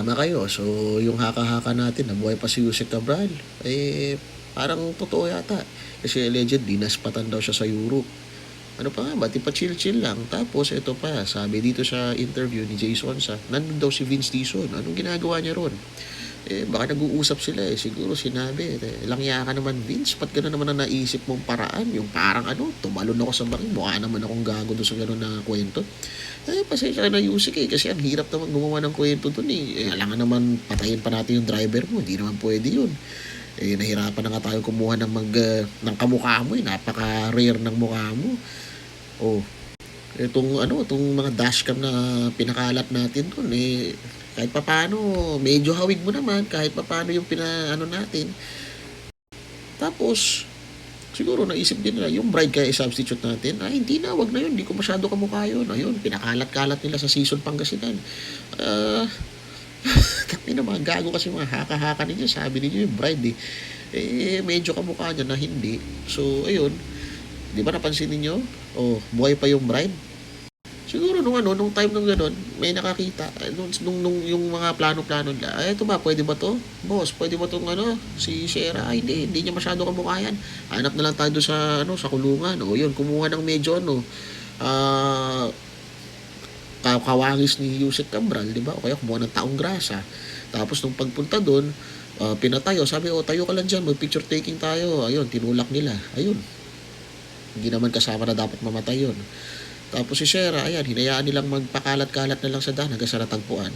tama kayo. So, yung haka-haka natin na buhay pa si Yusek Cabral, parang totoo yata. Kasi alleged, dinaspatan daw siya sa Europe. Ano pa nga ba, di pa chill-chill lang. Tapos, ito pa, sabi dito sa interview ni Jason sa, nandun daw si Vince Dizon. Anong ginagawa niya ron? Baka nag-uusap sila siguro sinabi, langya ka naman Vince, ba't gano'n naman ang naisip mong paraan, yung parang tumalon ako sa bangin, mukha naman akong gago doon sa gano'n na kwento. Pasensya ka na Yusik kasi ang hirap naman gumawa ng kwento doon alangan naman patayin pa natin yung driver mo, hindi naman pwede yun. Nahirapan na nga tayo kumuha ng kamukha mo napaka-rare ng mukha mo. Oh, itong mga dashcam na pinakalat natin doon kahit papaano medyo hawig mo naman kahit papaano yung pinaano natin. Tapos siguro naisip din nila yung bride kaya i-substitute natin. Hindi na, wag na yun, hindi ko masyado kamukha yun. Ayun, pinakalat-kalat nila sa season Pangasinan. Kami na mga gago kasi mga haka-haka ninyo, sabi ninyo yung bride medyo kamukha niya na hindi. So ayun, di ba napansin ninyo? Buhay pa yung bride. Siguro nung time nung gano'n, may nakakita. Nung yung mga plano-plano nila, ito ba, pwede ba to? Boss, pwede ba tong si Shera? Hindi niya masyado kamukha yan. Hanap na lang tayo doon sa kulungan. Yun, kumuha ng medyo kawangis ni Yusek Cabral, di ba? O kaya kumuha ng taong grasa. Tapos nung pagpunta doon, pinatayo, sabi, tayo ka lang dyan, mag-picture taking tayo. Ayun, tinulak nila. Ayun. Hindi naman kasama na dapat mamatay yun. Tapos si Shera, ayan, hinayaan nilang magpakalat-kalat na lang sa daan hanggang sa natagpuan.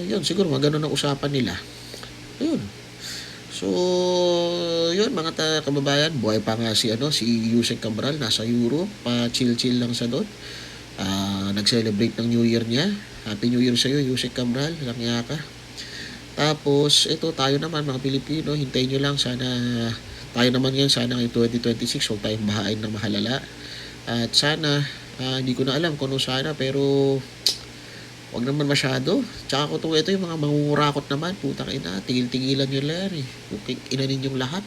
Yun, siguro magano ng usapan nila. Ayun. So, yun mga kababayan, buhay pa nga si Yusek Cabral, nasa Europe, pa-chill-chill lang sa doon. Nag-celebrate ng New Year niya. Happy New Year sa iyo, Yusek Cabral, langya ka. Tapos, ito tayo naman mga Pilipino, hintayin nyo lang, sana tayo naman ngayon, sana ngayong 2026, huwag tayong bahain ng mahalala. At sana, hindi ko na alam kung ano sana, pero wag naman masyado. Tsaka ito yung mga mangungurakot naman, putang ina, tigil-tigilan nyo lang Ina ninyong lahat